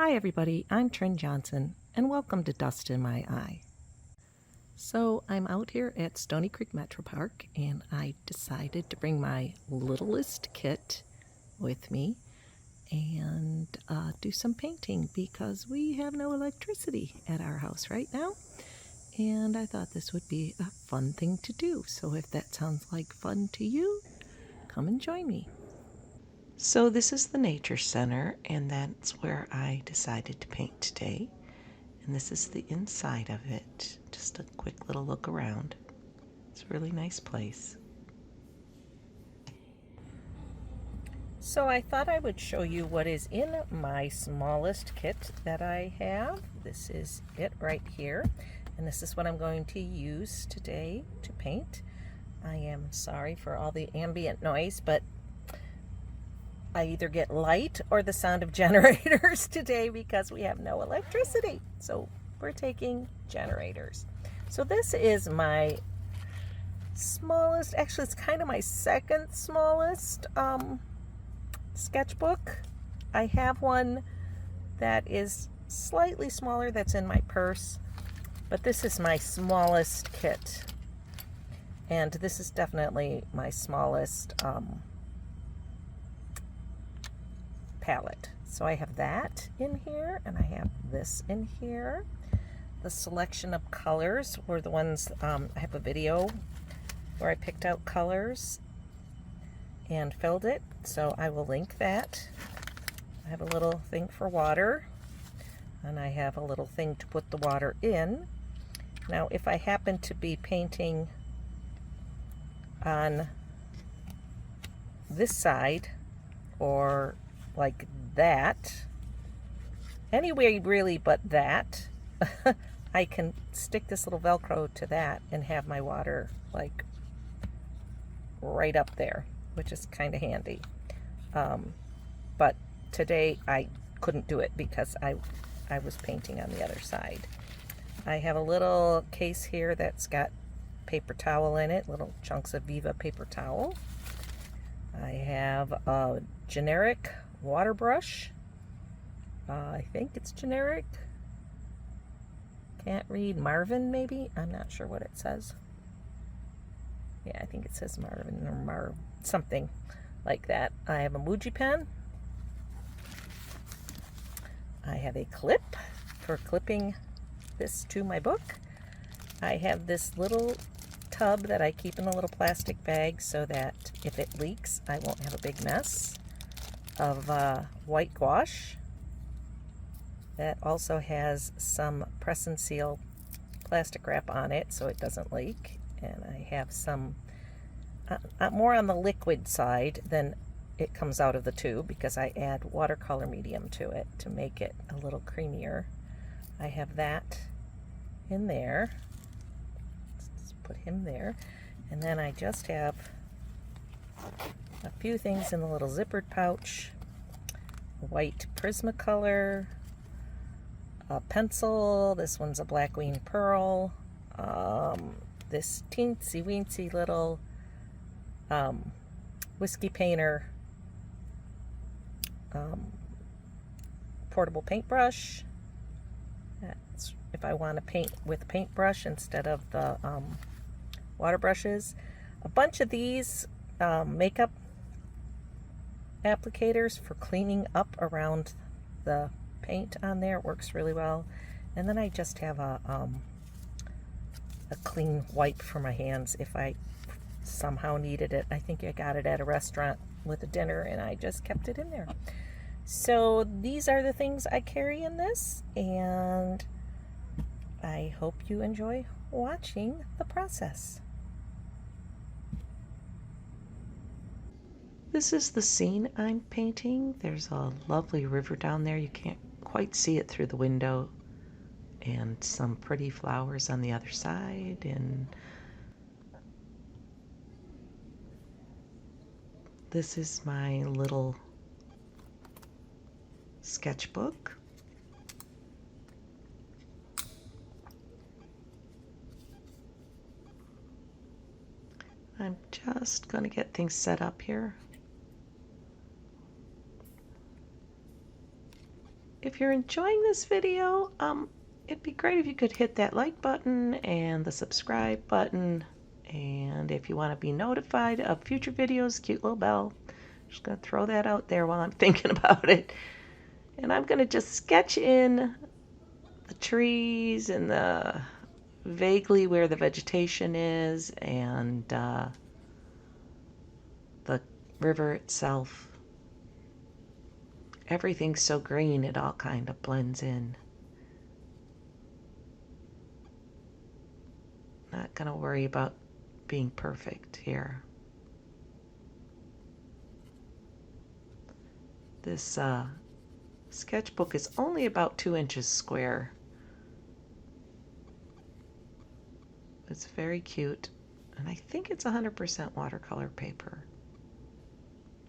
Hi everybody, I'm Trin Johnson and welcome to Dust in My Eye. So I'm out here at Stoney Creek Metro Park and I decided to bring my littlest kit with me and do some painting because we have no electricity at our house right now, and I thought this would be a fun thing to do. So if that sounds like fun to you, come and join me. So this is the Nature Center, and that's where I decided to paint today. And this is the inside of it. Just a quick little look around. It's a really nice place. So I thought I would show you what is in my smallest kit that I have. This is it right here. And this is what I'm going to use today to paint. I am sorry for all the ambient noise, but I either get light or the sound of generators today because we have no electricity. So we're taking generators. So this is my smallest, actually it's kind of my second smallest sketchbook. I have one that is slightly smaller that's in my purse, but this is my smallest kit. And this is definitely my smallest palette. So I have that in here and I have this in here. The selection of colors were the ones, I have a video where I picked out colors and filled it, so I will link that. I have a little thing for water and I have a little thing to put the water in. Now if I happen to be painting on this side or like that, anyway really but that, I can stick this little Velcro to that and have my water like right up there, which is kind of handy. But today I couldn't do it because I was painting on the other side. I have a little case here that's got paper towel in it, little chunks of Viva paper towel. I have a generic water brush. I think it's generic. Can't read. Marvin maybe? I'm not sure what it says. Yeah, I think it says Marvin or something like that. I have a Muji pen. I have a clip for clipping this to my book. I have this little tub that I keep in a little plastic bag so that if it leaks, I won't have a big mess of white gouache. That also has some press and seal plastic wrap on it so it doesn't leak. And I have some more on the liquid side than it comes out of the tube because I add watercolor medium to it to make it a little creamier. I have that in there. Let's put him there. And then I just have a few things in the little zippered pouch. White Prismacolor, a pencil. This one's a Black Wing Pearl. This teensy weensy little whiskey painter portable paintbrush. That's if I want to paint with a paintbrush instead of the water brushes. A bunch of these makeup applicators for cleaning up around the paint on there. It works really well. And then I just have a clean wipe for my hands if I somehow needed it. I think I got it at a restaurant with a dinner and I just kept it in there. So these are the things I carry in this, and I hope you enjoy watching the process. This is the scene I'm painting. There's a lovely river down there. You can't quite see it through the window, and some pretty flowers on the other side, and this is my little sketchbook. I'm just going to get things set up here. if you're enjoying this video, it'd be great if you could hit that like button and the subscribe button. And if you want to be notified of future videos, cute little bell. Just going to throw that out there while I'm thinking about it. And I'm going to just sketch in the trees and the vaguely where the vegetation is and the river itself. Everything's so green, it all kind of blends in. Not going to worry about being perfect here. This sketchbook is only about 2 inches square. It's very cute, and I think it's 100% watercolor paper.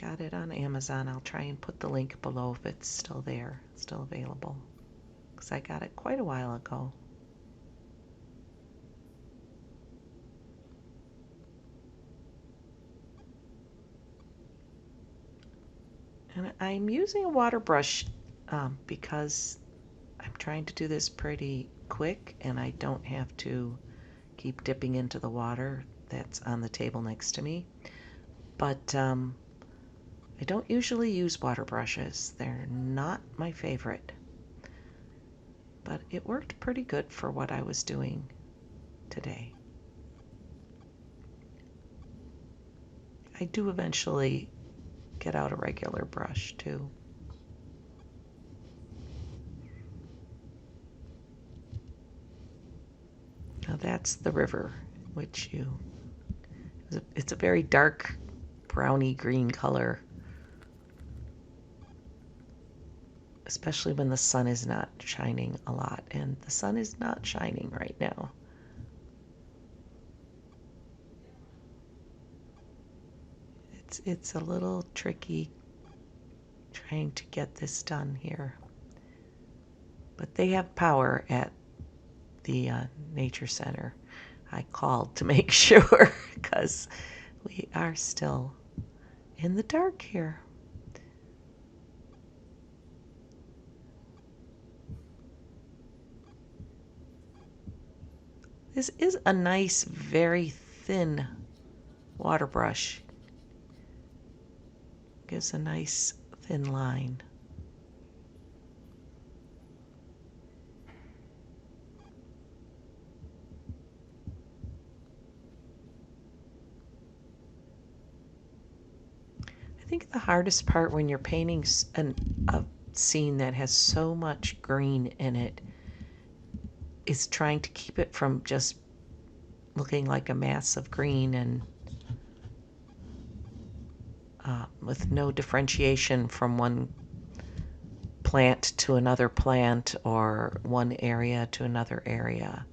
Got it on Amazon. I'll try and put the link below if it's still there, still available, because I got it quite a while ago. And I'm using a water brush because I'm trying to do this pretty quick and I don't have to keep dipping into the water that's on the table next to me. But I don't usually use water brushes. They're not my favorite. But it worked pretty good for what I was doing today. I do eventually get out a regular brush too. Now that's the river, which it's a very dark browny green color, especially when the sun is not shining a lot, and the sun is not shining right now. It's a little tricky trying to get this done here. But they have power at the nature center. I called to make sure because we are still in the dark here. This is a nice, very thin water brush. Gives a nice thin line. I think the hardest part when you're painting a scene that has so much green in it is trying to keep it from just looking like a mass of green and with no differentiation from one plant to another plant or one area to another area.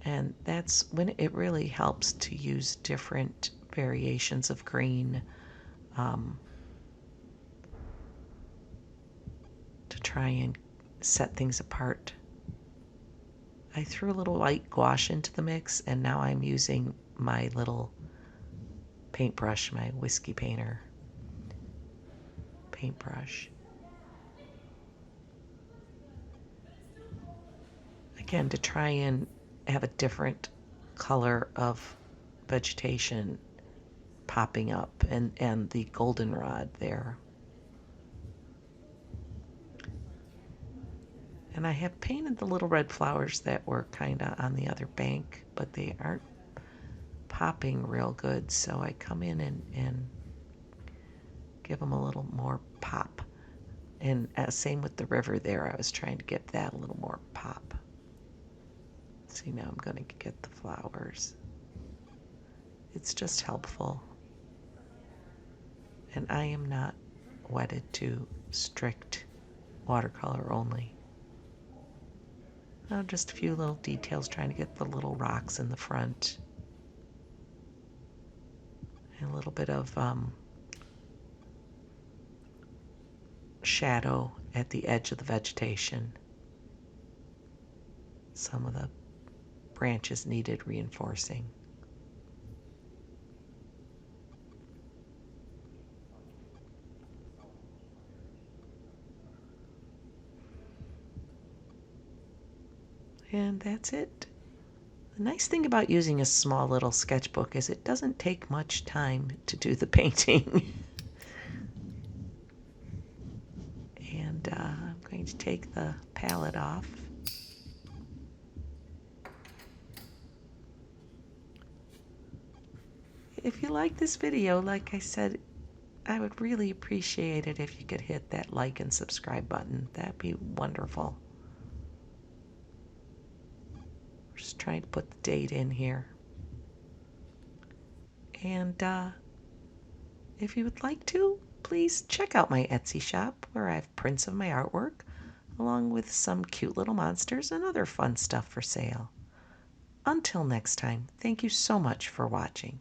And that's when it really helps to use different variations of green to try and set things apart. I threw a little white gouache into the mix, and now I'm using my little paintbrush, my whiskey painter paintbrush. Again, to try and have a different color of vegetation popping up, and the goldenrod there. And I have painted the little red flowers that were kind of on the other bank, but they aren't popping real good, so I come in and give them a little more pop. And same with the river there, I was trying to get that a little more pop. See, now I'm going to get the flowers. It's just helpful. And I am not wedded to strict watercolor only. Oh, just a few little details, trying to get the little rocks in the front. And a little bit of shadow at the edge of the vegetation. Some of the branches needed reinforcing. And that's it. The nice thing about using a small little sketchbook is it doesn't take much time to do the painting. And I'm going to take the palette off. If you like this video, like I said, I would really appreciate it if you could hit that like and subscribe button. That'd be wonderful. Just trying to put the date in here. And if you would like to, please check out my Etsy shop where I have prints of my artwork, along with some cute little monsters and other fun stuff for sale. Until next time, thank you so much for watching.